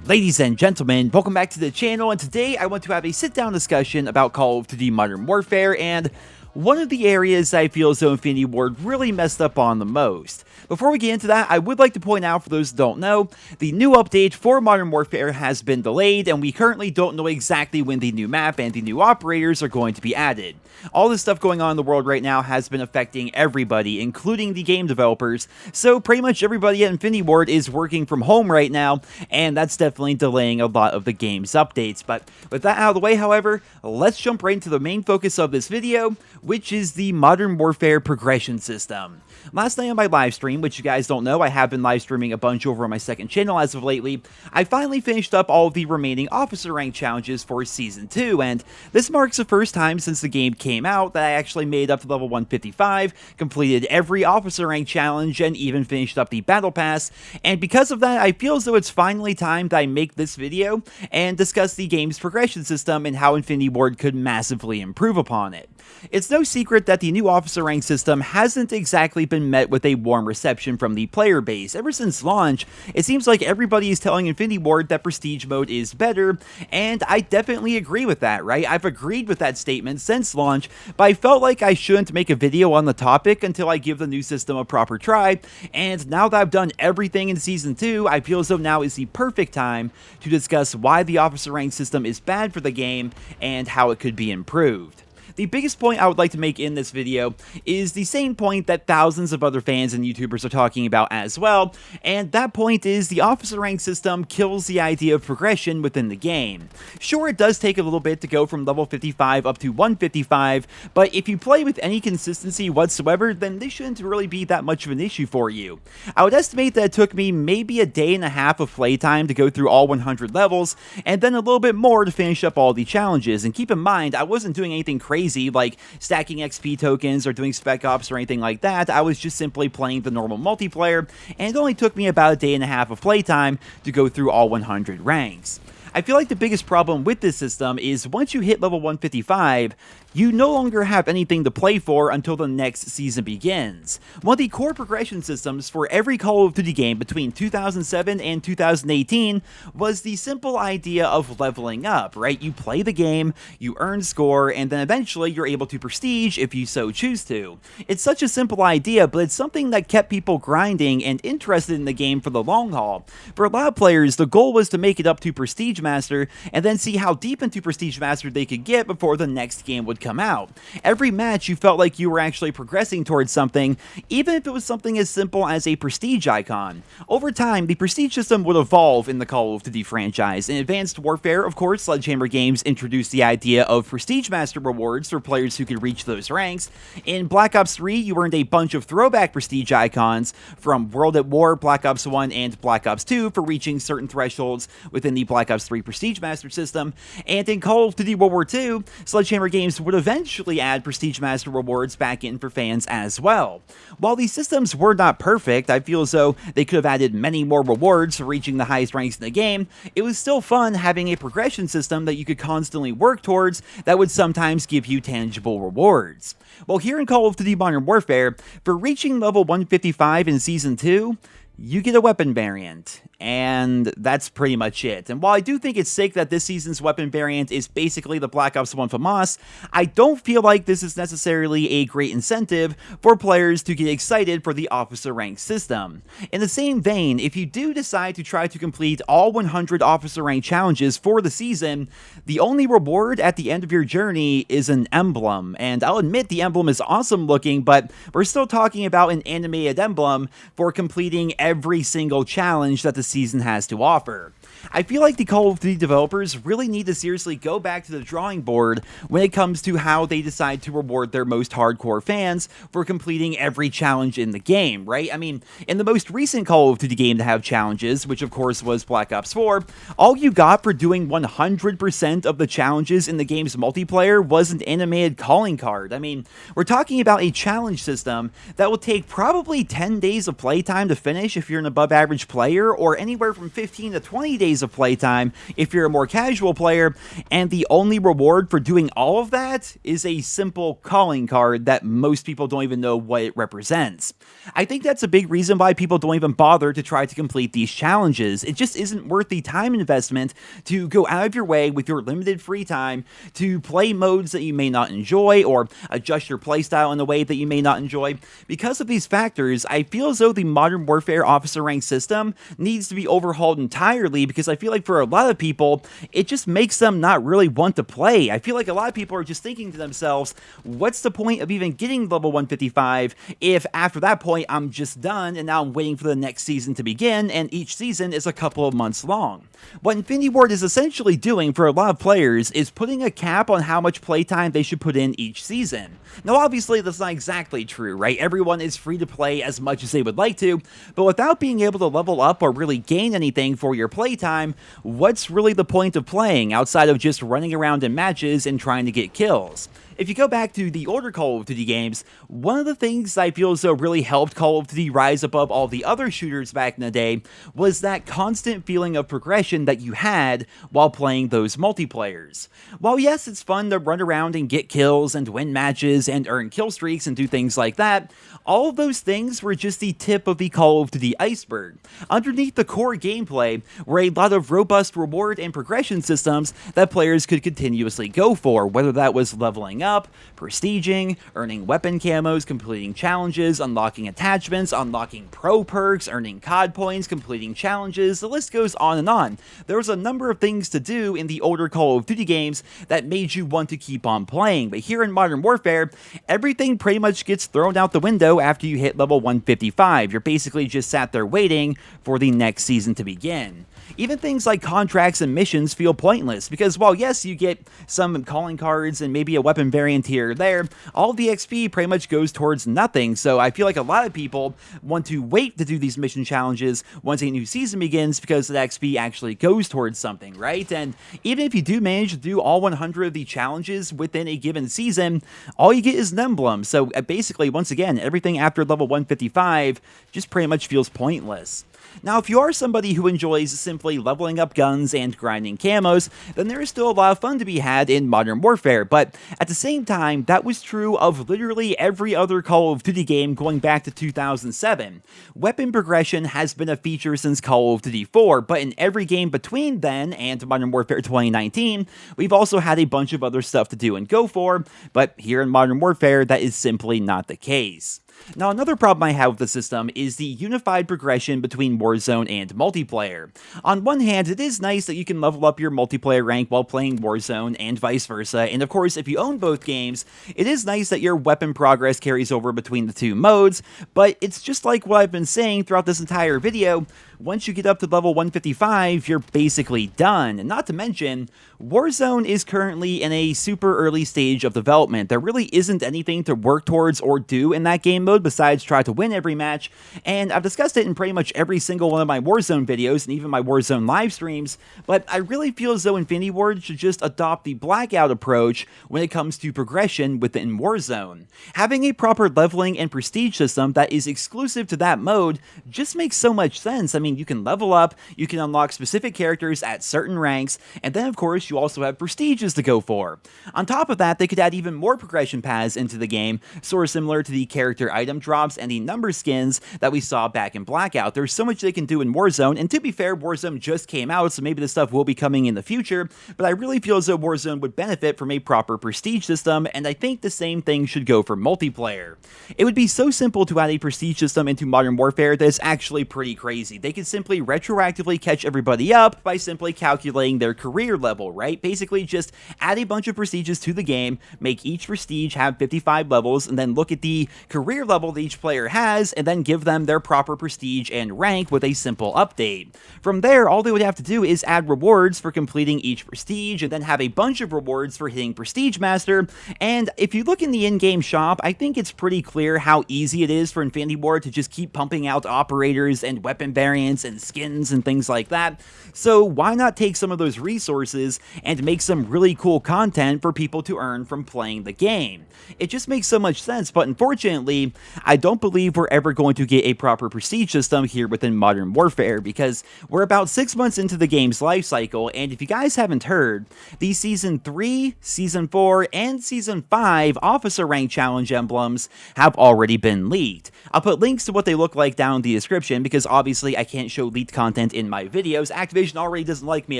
Ladies and gentlemen, welcome back to the channel, and today I want to have a sit-down discussion about Call of Duty Modern Warfare, and one of the areas I feel as though Infinity Ward really messed up on the most. Before we get into that, I would like to point out, for those who don't know, the new update for Modern Warfare has been delayed, and we currently don't know exactly when the new map and the new operators are going to be added. All this stuff going on in the world right now has been affecting everybody, including the game developers, so pretty much everybody at Infinity Ward is working from home right now, and that's definitely delaying a lot of the game's updates. But with that out of the way, however, let's jump right into the main focus of this video, which is the Modern Warfare progression system. Last night on my live stream, which you guys don't know, I have been live streaming a bunch over on my second channel as of lately, I finally finished up all of the remaining officer rank challenges for Season 2, and this marks the first time since the game came out that I actually made up to level 155, completed every officer rank challenge, and even finished up the battle pass, and because of that, I feel as though it's finally time that I make this video and discuss the game's progression system and how Infinity Ward could massively improve upon it. It's no secret that the new officer rank system hasn't exactly been met with a warm reception from the player base. Ever since launch, it seems like everybody is telling Infinity Ward that Prestige mode is better, and I definitely agree with that, right? I've agreed with that statement since launch, but I felt like I shouldn't make a video on the topic until I give the new system a proper try, and now that I've done everything in Season 2, I feel as though now is the perfect time to discuss why the officer rank system is bad for the game and how it could be improved. The biggest point I would like to make in this video is the same point that thousands of other fans and YouTubers are talking about as well, and that point is the officer rank system kills the idea of progression within the game. Sure, it does take a little bit to go from level 55 up to 155, but if you play with any consistency whatsoever, then this shouldn't really be that much of an issue for you. I would estimate that it took me maybe a day and a half of playtime to go through all 100 levels, and then a little bit more to finish up all the challenges, and keep in mind, I wasn't doing anything crazy like stacking XP tokens or doing spec ops or anything like that. I was just simply playing the normal multiplayer, and it only took me about a day and a half of playtime to go through all 100 ranks. I feel like the biggest problem with this system is once you hit level 155, you no longer have anything to play for until the next season begins. One of the core progression systems for every Call of Duty game between 2007 and 2018 was the simple idea of leveling up, right? You play the game, you earn score, and then eventually you're able to prestige if you so choose to. It's such a simple idea, but it's something that kept people grinding and interested in the game for the long haul. For a lot of players, the goal was to make it up to Prestige Master, and then see how deep into Prestige Master they could get before the next game would come out. Every match you felt like you were actually progressing towards something, even if it was something as simple as a prestige icon. Over time, the prestige system would evolve in the Call of Duty franchise. In Advanced Warfare, of course, Sledgehammer Games introduced the idea of Prestige Master rewards for players who could reach those ranks. In Black Ops 3, you earned a bunch of throwback prestige icons from World at War, Black Ops 1, and Black Ops 2 for reaching certain thresholds within the Black Ops 3 Prestige Master system, and in Call of Duty World War II, Sledgehammer Games would eventually add Prestige Master rewards back in for fans as well. While these systems were not perfect, I feel as though they could have added many more rewards for reaching the highest ranks in the game. It was still fun having a progression system that you could constantly work towards that would sometimes give you tangible rewards. Well, here in Call of Duty Modern Warfare, for reaching level 155 in Season 2, you get a weapon variant, and that's pretty much it. And while I do think it's sick that this season's weapon variant is basically the Black Ops 1 FAMAS, I don't feel like this is necessarily a great incentive for players to get excited for the officer rank system. In the same vein, if you do decide to try to complete all 100 officer rank challenges for the season, the only reward at the end of your journey is an emblem. And I'll admit the emblem is awesome looking, but we're still talking about an animated emblem for completing every single challenge that the season has to offer. I feel like the Call of Duty developers really need to seriously go back to the drawing board when it comes to how they decide to reward their most hardcore fans for completing every challenge in the game, right? I mean, in the most recent Call of Duty game to have challenges, which of course was Black Ops 4, all you got for doing 100% of the challenges in the game's multiplayer was an animated calling card. I mean, we're talking about a challenge system that will take probably 10 days of playtime to finish if you're an above average player, or anywhere from 15 to 20 days days of playtime if you're a more casual player, and the only reward for doing all of that is a simple calling card that most people don't even know what it represents. I think that's a big reason why people don't even bother to try to complete these challenges. It just isn't worth the time investment to go out of your way with your limited free time to play modes that you may not enjoy or adjust your playstyle in a way that you may not enjoy. Because of these factors, I feel as though the Modern Warfare officer rank system needs to be overhauled entirely, because I feel like for a lot of people, it just makes them not really want to play. I feel like a lot of people are just thinking to themselves, what's the point of even getting level 155 if after that point I'm just done and now I'm waiting for the next season to begin, and each season is a couple of months long. What Infinity Ward is essentially doing for a lot of players is putting a cap on how much playtime they should put in each season. Now obviously that's not exactly true, right? Everyone is free to play as much as they would like to, but without being able to level up or really gain anything for your playtime, what's really the point of playing outside of just running around in matches and trying to get kills? If you go back to the older Call of Duty games, one of the things I feel as though really helped Call of Duty rise above all the other shooters back in the day was that constant feeling of progression that you had while playing those multiplayers. While yes, it's fun to run around and get kills and win matches and earn kill streaks and do things like that, all of those things were just the tip of the Call of Duty iceberg. Underneath the core gameplay were a lot of robust reward and progression systems that players could continuously go for, whether that was leveling up, prestiging, earning weapon camos, completing challenges, unlocking attachments, unlocking pro perks, earning COD points, completing challenges, the list goes on and on. There was a number of things to do in the older Call of Duty games that made you want to keep on playing, but here in Modern Warfare, everything pretty much gets thrown out the window after you hit level 155. You're basically just sat there waiting for the next season to begin. Even things like contracts and missions feel pointless, because while yes, you get some calling cards and maybe a weapon variant here or there, all the XP pretty much goes towards nothing, so I feel like a lot of people want to wait to do these mission challenges once a new season begins, because that XP actually goes towards something, right? And even if you do manage to do all 100 of the challenges within a given season, all you get is an emblem, so basically, once again, everything after level 155 just pretty much feels pointless. Now, if you are somebody who enjoys simply leveling up guns and grinding camos, then there is still a lot of fun to be had in Modern Warfare, but at the same time, that was true of literally every other Call of Duty game going back to 2007. Weapon progression has been a feature since Call of Duty 4, but in every game between then and Modern Warfare 2019, we've also had a bunch of other stuff to do and go for, but here in Modern Warfare, that is simply not the case. Now, another problem I have with the system is the unified progression between Warzone and multiplayer. On one hand, it is nice that you can level up your multiplayer rank while playing Warzone and vice versa, and of course, if you own both games, it is nice that your weapon progress carries over between the two modes, but it's just like what I've been saying throughout this entire video, once you get up to level 155, you're basically done. And not to mention, Warzone is currently in a super early stage of development. There really isn't anything to work towards or do in that game mode besides try to win every match, and I've discussed it in pretty much every single one of my Warzone videos and even my Warzone live streams, but I really feel as though Infinity Ward should just adopt the Blackout approach when it comes to progression within Warzone. Having a proper leveling and prestige system that is exclusive to that mode just makes so much sense. I mean, you can level up, you can unlock specific characters at certain ranks, and then of course you also have prestiges to go for. On top of that, they could add even more progression paths into the game, sort of similar to the character item drops and the number skins that we saw back in Blackout. There's so much they can do in Warzone, and to be fair, Warzone just came out, so maybe this stuff will be coming in the future, but I really feel as though Warzone would benefit from a proper prestige system, and I think the same thing should go for multiplayer. It would be so simple to add a prestige system into Modern Warfare that it's actually pretty crazy. They could simply retroactively catch everybody up by simply calculating their career level, right? Basically just add a bunch of prestiges to the game, make each prestige have 55 levels, and then look at the career level that each player has, and then give them their proper prestige and rank with a simple update. From there, all they would have to do is add rewards for completing each prestige, and then have a bunch of rewards for hitting Prestige Master, and if you look in the in-game shop, I think it's pretty clear how easy it is for Infinity Ward to just keep pumping out operators and weapon variants clients and skins and things like that. So why not take some of those resources and make some really cool content for people to earn from playing the game? It just makes so much sense, but unfortunately, I don't believe we're ever going to get a proper prestige system here within Modern Warfare, because we're about 6 months into the game's life cycle, and if you guys haven't heard, the Season 3, Season 4, and Season 5 Officer Rank Challenge emblems have already been leaked. I'll put links to what they look like down in the description, because obviously I can't show leaked content in my videos. Activision already doesn't like me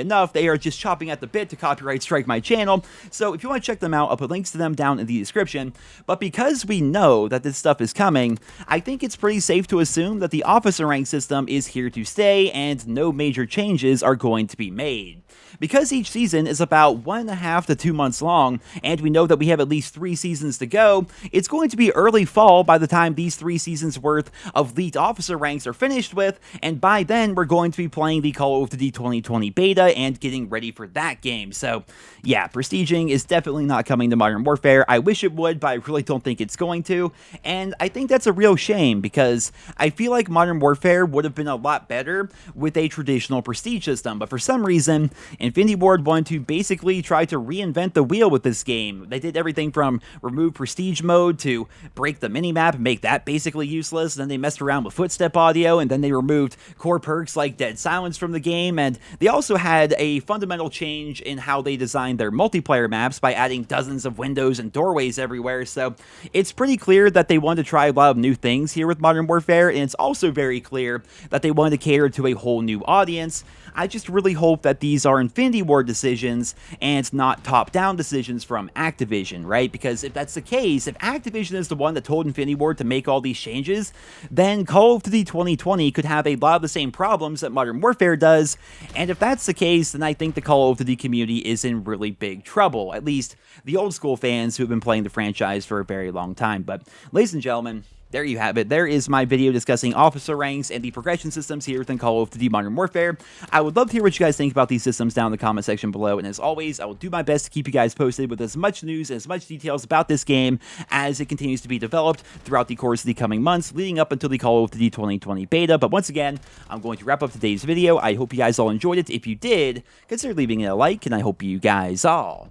enough. They are just chopping at the bit to copyright strike my channel, so if you want to check them out, I'll put links to them down in the description. But because we know that this stuff is coming, I think it's pretty safe to assume that the officer rank system is here to stay and no major changes are going to be made. Because each season is about 1.5 to 2 months long, and we know that we have at least 3 seasons to go, it's going to be early fall by the time these 3 seasons worth of leaked officer ranks are finished with, and by then we're going to be playing the Call of Duty 2020 beta and getting ready for that game. So yeah, prestiging is definitely not coming to Modern Warfare. I wish it would, but I really don't think it's going to, and I think that's a real shame, because I feel like Modern Warfare would have been a lot better with a traditional prestige system, but for some reason, Infinity Ward wanted to basically try to reinvent the wheel with this game. They did everything from remove prestige mode to break the minimap and make that basically useless, and then they messed around with footstep audio, and then they removed core perks like Dead Silence from the game, and they also had a fundamental change in how they designed their multiplayer maps by adding dozens of windows and doorways everywhere. So it's pretty clear that they wanted to try a lot of new things here with Modern Warfare, and it's also very clear that they wanted to cater to a whole new audience. I just really hope that these are Infinity Ward decisions and not top-down decisions from Activision, right? Because if that's the case, if Activision is the one that told Infinity Ward to make all these changes, then Call of Duty 2020 could have a lot of the same problems that Modern Warfare does, and if that's the case, then I think the Call of Duty community is in really big trouble, at least the old school fans who have been playing the franchise for a very long time. But ladies and gentlemen, there you have it. There is my video discussing officer ranks and the progression systems here within Call of Duty Modern Warfare. I would love to hear what you guys think about these systems down in the comment section below, and as always, I will do my best to keep you guys posted with as much news and as much details about this game as it continues to be developed throughout the course of the coming months, leading up until the Call of Duty 2020 beta. But once again, I'm going to wrap up today's video. I hope you guys all enjoyed it. If you did, consider leaving it a like, and I hope you guys all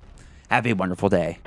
have a wonderful day.